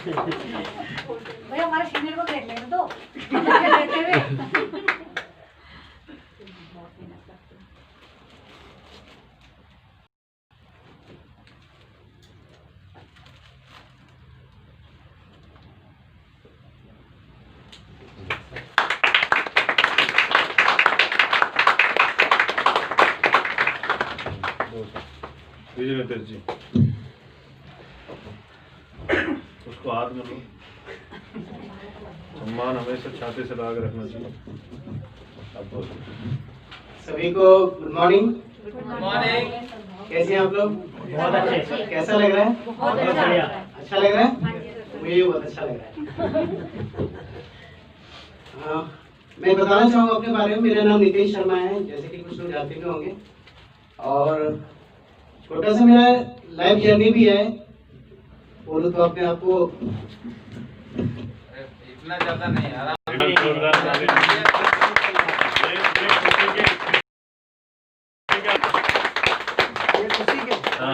भैया हमारे सीनियर को देख लेने दो लेते हुए। नितेश जी उसको हाथ में लो। सम्मान हमेशा छाती से लगा के रखना चाहिए। अब बोलो। सभी को गुड मॉर्निंग। Good morning. कैसे हैं आप लोग? बहुत अच्छे। कैसा लग रहा है? बहुत बढ़िया। अच्छा लग रहा है? मुझे बहुत अच्छा लग रहा है। मैं बताना चाहूँगा अपने बारे में। मेरा नाम नितेश शर्मा है, जैसे कि कुछ लोग जानते भी होंगे। और छोटा सा मेरा लाइफ जर्नी भी है, बोलो तो अपने आप को इतना ज्यादा नहीं, आराम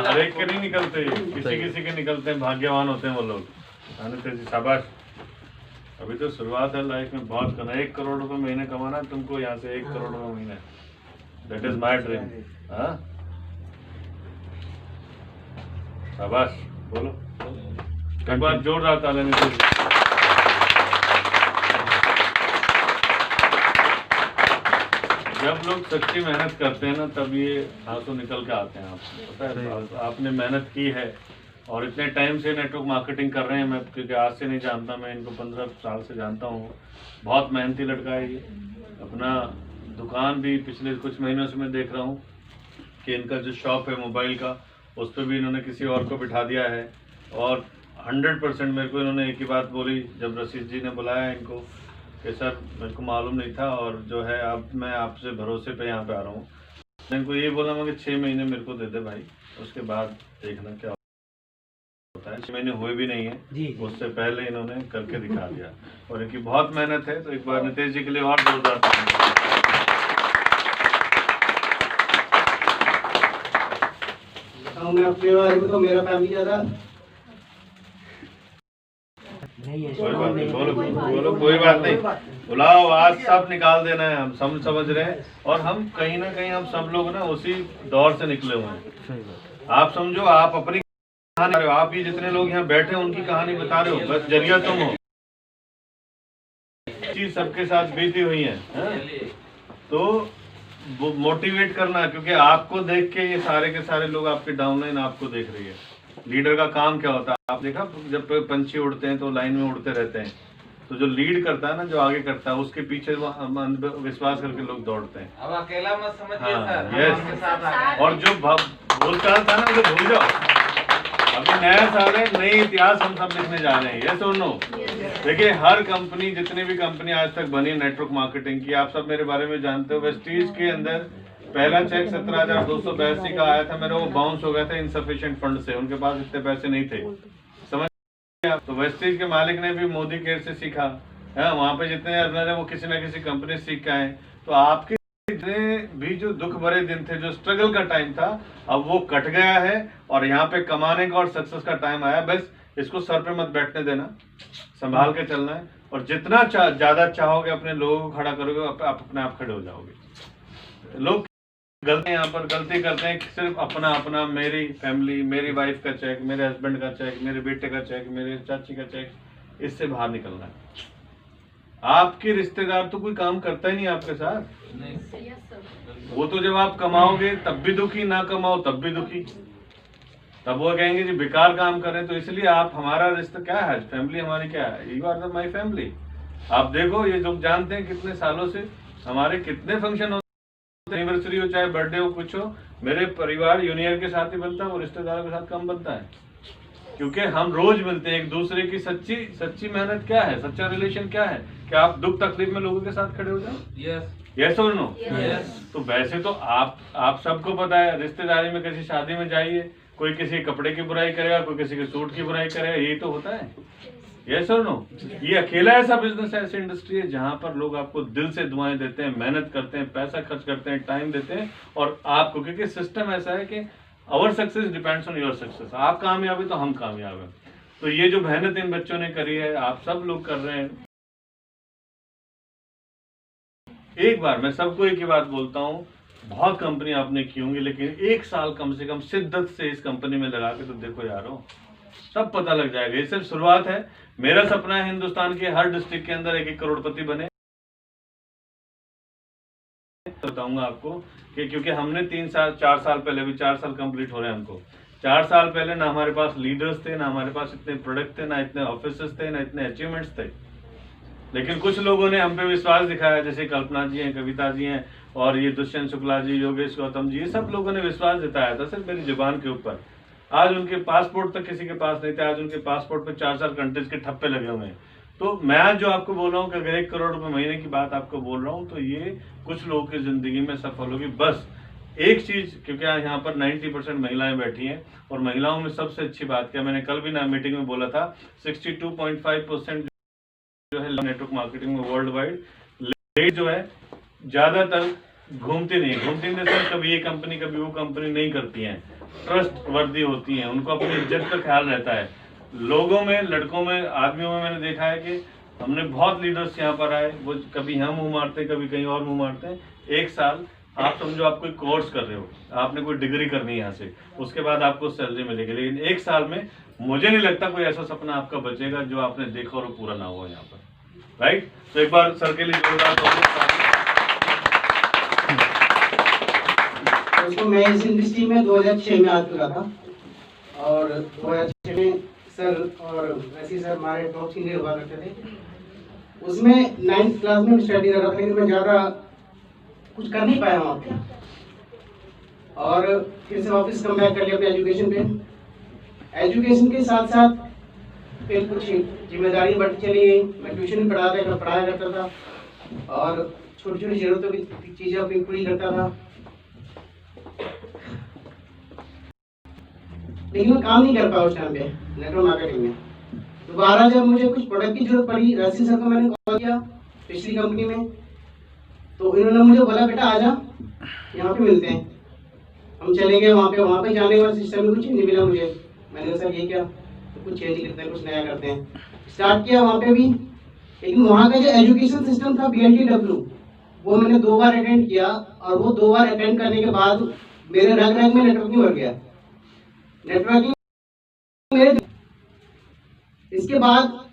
हर एक के नहीं निकलते, किसी किसी के निकलते हैं, भाग्यवान होते हैं वो लोग। नितेश जी शाबाश। अभी तो शुरुआत है लाइफ में, बहुत करना। 1 करोड़ रुपए महीने कमाना तुमको, यहाँ से 1 करोड़ रुपए महीने। That is my dream. हाँ शाबाश, बोलो एक बार जोरदार ताली नितेश जी। जब लोग सच्ची मेहनत करते हैं ना, तब ये आंसू निकल के आते हैं। आपको पता है, आपने मेहनत की है और इतने टाइम से नेटवर्क मार्केटिंग कर रहे हैं। मैं क्योंकि आज से नहीं जानता, मैं इनको 15 साल से जानता हूँ। बहुत मेहनती लड़का है ये। अपना दुकान भी पिछले कुछ महीनों से मैं देख रहा हूँ कि इनका जो शॉप है मोबाइल का, उस पर भी इन्होंने किसी और को बिठा दिया है। और 100% मेरे को इन्होंने एक ही बात बोली जब रशीद जी ने बुलाया इनको कि सर मेरे को मालूम नहीं था, और जो है अब मैं आपसे भरोसे पे यहाँ पे आ रहा हूँ। मैं इनको ये बोला मैं कि 6 महीने मेरे को दे दे भाई, उसके बाद देखना क्या होता है। 6 महीने हुए भी नहीं है, उससे पहले इन्होंने करके दिखा दिया। और इनकी बहुत मेहनत है। तो एक बार नितेश जी के लिए और जोरदार ताली। मैं अपने बारे में तो मेरा फैमिली ज़्यादा कोई बात नहीं, बोलो बोलो, कोई बात नहीं, बुलाओ। आज सब निकाल देना है, हम सब समझ रहे हैं। और हम कहीं ना कहीं हम सब लोग ना उसी दौर से निकले हुए हैं। आप समझो, आप अपनी कहानी, आप भी जितने लोग यहाँ बैठे हैं उनकी कहानी बता रहे हो, बस जरिया तुम हो। चीज सबके साथ बीती हुई है, तो वो मोटिवेट करना, क्योंकि आपको देख के ये सारे के सारे लोग आपके डाउनलाइन आपको देख रही है। लीडर का काम क्या होता है? आप देखा जब पंछी उड़ते हैं तो लाइन में उड़ते रहते हैं, तो जो लीड करता है ना, जो आगे करता है, उसके पीछे विश्वास करके लोग दौड़ते हैं। अब अकेला मत समझिए सर, यस। हम आपके साथ आ गए। और जो भूतकाल था ना, उसे भूल जाओ। अभी नया साल है, नई इतिहास हम सब लिखने जा रहे हैं। ये सुनो, देखिए हर कंपनी, जितनी भी कंपनी आज तक बनी नेटवर्क मार्केटिंग की, आप सब मेरे बारे में जानते हो। वेस्टीज के अंदर पहला चेक 17,282 का आया था मेरा, वो बाउंस हो गया था इनसफिशिएंट फंड से। उनके पास इतने पैसे नहीं थे, समझ। तो वेस्टीज के मालिक ने भी मोदी केयर से सीखा है। वहाँ पे जितने अर्नर है वो किसी न किसी कंपनी से सीख के आए। तो आपके जितने भी जो दुख भरे दिन थे, जो स्ट्रगल का टाइम था, अब वो कट गया है और यहाँ पे कमाने का और सक्सेस का टाइम आया। बस इसको सर पे मत बैठने देना, संभाल के चलना है। और जितना ज्यादा चाहोगे अपने लोगों को खड़ा करोगे, आप अपने आप खड़े हो जाओगे। लोग गलती यहाँ पर गलती करते हैं, सिर्फ अपना अपना, मेरी फैमिली, मेरी वाइफ का चेक, मेरे हस्बैंड का चेक, मेरे बेटे का चेक, मेरे चाची का चेक, इससे बाहर निकलना है। आपके रिश्तेदार तो कोई काम करता ही नहीं आपके साथ। वो तो जब आप कमाओगे तब भी दुखी, ना कमाओ तब भी दुखी। तब वो कहेंगे जी बेकार काम कर रहे हैं। तो इसलिए आप, हमारा रिश्ता क्या है, फैमिली हमारी क्या है, यू आर माई फैमिली। आप देखो, ये लोग जानते हैं कितने सालों से हमारे कितने फंक्शन होते, एनिवर्सरी हो चाहे बर्थडे हो, कुछ हो, मेरे परिवार यूनियर के साथ ही बनता है, वो रिश्तेदारों के साथ कम बनता है। क्योंकि हम रोज मिलते हैं एक दूसरे की। सच्ची मेहनत क्या है, सच्चा रिलेशन क्या है, कि आप दुख तकलीफ में लोगों के साथ खड़े हो जाओ। यस और नो? तो वैसे तो आप सबको पता है, रिश्तेदारी में किसी शादी में जाइए, कोई किसी कपड़े की बुराई करेगा, कोई किसी के सूट की बुराई करेगा, यही तो होता है। यस और नो? ये अकेला ऐसा बिजनेस है, ऐसी इंडस्ट्री है जहां पर लोग आपको दिल से दुआएं देते हैं, मेहनत करते हैं, पैसा खर्च करते हैं, टाइम देते हैं। और आपको, क्योंकि सिस्टम ऐसा है कि our success depends on your success. आप कामयाब है तो हम कामयाब हैं। तो ये जो मेहनत इन बच्चों ने करी है, आप सब लोग कर रहे हैं। एक बार मैं सबको एक ही बात बोलता हूँ, बहुत कंपनी आपने की होंगी, लेकिन 1 साल कम से कम शिद्दत से इस कंपनी में लगा के तो देखो यारो, सब पता लग जाएगा। ये सिर्फ शुरुआत है। मेरा सपना है हिंदुस्तान के हर डिस्ट्रिक्ट के अंदर 1-1 करोड़पति बने। बताऊंगा आपको कि क्योंकि हमने 4 साल पहले, अभी 4 साल कंप्लीट हो रहे हैं हमको, 4 साल पहले ना हमारे पास लीडर्स थे, ना हमारे पास इतने प्रोडक्ट थे, ना इतने ऑफिसर्स थे, ना इतने अचीवमेंट्स थे। लेकिन कुछ लोगों ने हम पे विश्वास दिखाया, जैसे कल्पना जी हैं, कविता जी हैं, और ये दुष्यंत शुक्ला जी, योगेश गौतम जी, ये सब लोगों ने विश्वास जताया था सिर्फ मेरी जुबान के ऊपर। आज उनके पासपोर्ट तक किसी के पास नहीं थे, आज उनके पासपोर्ट पे 4 कंट्रीज के ठप्पे लगे हुए हैं। तो मैं जो आपको बोल रहा हूँ कि अगर 1 करोड़ रुपए महीने की बात आपको बोल रहा हूँ, तो ये कुछ लोगों की जिंदगी में सफल होगी। बस एक चीज, क्योंकि यहाँ पर 90% महिलाएं बैठी हैं, और महिलाओं में सबसे अच्छी बात क्या, मैंने कल भी ना मीटिंग में बोला था, 62.5% जो है नेटवर्क मार्केटिंग में वर्ल्ड वाइड लेडी जो है ज्यादातर घूमती नहीं सर, कभी ये कंपनी कभी वो कंपनी नहीं करती हैं, ट्रस्ट वर्दी होती हैं, उनको अपनी इज्जत का ख्याल रहता है। लोगों में, लड़कों में, आदमियों में मैंने देखा है कि हमने बहुत लीडर्स यहाँ पर आए, वो कभी हम मुंह मारते हैं, कभी कहीं और मुंह मारते हैं। 1 साल आप समझो आप कोई कोर्स कर रहे हो, आपने कोई डिग्री करनी है यहाँ से, उसके बाद आपको सैलरी मिलेगी, लेकिन 1 साल में मुझे नहीं लगता कोई ऐसा सपना आपका बचेगा जो आपने देखा और पूरा ना हुआ यहाँ पर, राइट। तो एक बार सर के लिए जोरदार। उसको मैं इस इंडस्ट्री में 2006 में आ चुका था, और 2006 में सर और वैसे सर हमारे टॉप सीनियर हुआ करते थे। उसमें 9th क्लास में स्टडी कर रहा था, लेकिन मैं ज़्यादा कुछ कर नहीं पाया वहाँ पे, और फिर से वापस कम बैक कर लिया अपने एजुकेशन पे। एजुकेशन के साथ साथ फिर कुछ जिम्मेदारी बढ़ती चली गई। मैं ट्यूशन भी पढ़ाया करता था, और छोटी छोटी जरूरतों की चीज़ें अपनी पूरी करता था, लेकिन मैं काम नहीं कर पाया उस टाइम पे नेटवर्क मार्केटिंग में। दोबारा जब मुझे कुछ प्रोडक्ट की जरूरत पड़ी, रशीद सर को मैंने कॉल किया पिछली कंपनी में, तो इन्होंने मुझे बोला बेटा आजा यहाँ पे मिलते हैं। हम चले गए वहाँ पे जाने के बाद सिस्टम में कुछ नहीं मिला मुझे। मैंने कहा सर ये क्या, तो कुछ चेंज करते हैं, कुछ नया करते हैं। स्टार्ट किया वहाँ पे भी, लेकिन वहाँ का जो एजुकेशन सिस्टम था BLTW, वो मैंने 2 बार अटेंड किया, और वो 2 बार अटेंड करने के बाद मेरे रग रग में नेटवर्किंग बढ़ गया। नेटवर्किंग मेरे, इसके बाद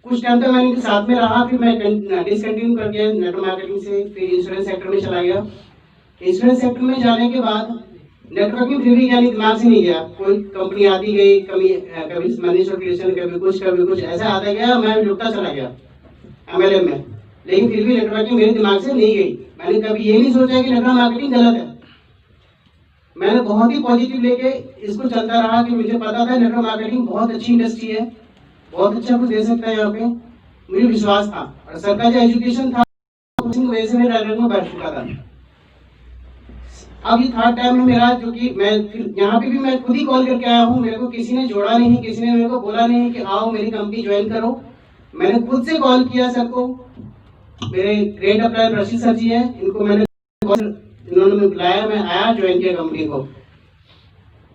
कुछ टाइम तक मैंने इनके साथ में रहा, फिर मैं डिसकंटिन्यू कर दिया नेटवर्क मार्केटिंग से, फिर इंश्योरेंस सेक्टर में चला गया। इंश्योरेंस सेक्टर में जाने के बाद नेटवर्किंग फिर भी यानी दिमाग से नहीं गया। कोई कंपनी आती गई, कभी मैनेजमेंट रिलेशन, कभी कुछ ऐसा आता गया, मैं जुड़ता चला गया MLM में, लेकिन फिर भी नेटवर्किंग मेरे दिमाग से नहीं गई। मैंने कभी ये नहीं सोचा कि नेटवर्क मार्केटिंग गलत है। मैंने बहुत ही पॉजिटिव लेके इसको चलता रहा, कि मुझे पता था नेटवर्क मार्केटिंग बहुत अच्छी इंडस्ट्री है, बहुत अच्छा कुछ दे सकता है यहाँ पे, मुझे विश्वास था। और सर का जो एजुकेशन था उसी की वजह से मैं डायरेक्ट में बैठ चुका था। अब ये 3rd टाइम है मेरा, जो कि मैं फिर यहाँ पे भी मैं खुद ही कॉल करके आया हूँ। मेरे को किसी ने जोड़ा नहीं, किसी ने मेरे को बोला नहीं कि आओ मेरी कंपनी ज्वाइन करो। मैंने खुद से कॉल किया सर को। मेरे ग्रेट अप्लायर रशीद सर जी हैं, इनको मैंने इन्होंने मुझे बुलाया, मैं आया, ज्वाइन किया कंपनी को,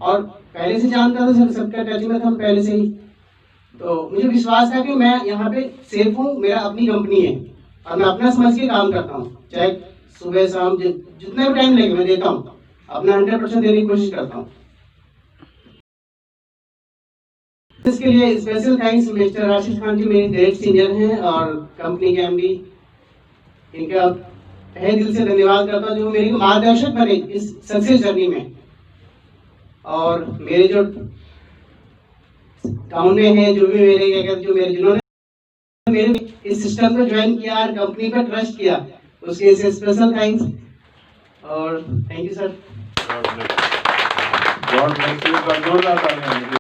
और पहले से जानता था सर, सबका टच में था हम पहले से ही। तो मुझे विश्वास था कि मैं यहाँ पे सेफ हूँ, मेरा अपनी कंपनी है, और मैं अपना समझ के काम करता हूँ, चाहे सुबह शाम जितना भी टाइम लगे मैं देता हूँ, अपना 100% देने की कोशिश करता हूँ। इसके लिए special thanks mister Rashid Khan ji, मेरे डायरेक्ट सीनियर हैं और कंपनी के MD, इनका तहे दिल से धन्यवाद करता हूँ जो मेरे मार्गदर्शक बने इस सक्सेस जर्नी में। और मेरे जो टाउन में है, जो भी मेरे जिन्होंने मेरे इस सिस्टम को ज्वाइन किया और कंपनी पर ट्रस्ट किया, उसके लिए स्पेशल थैंक्स। और thank you sir. God bless you.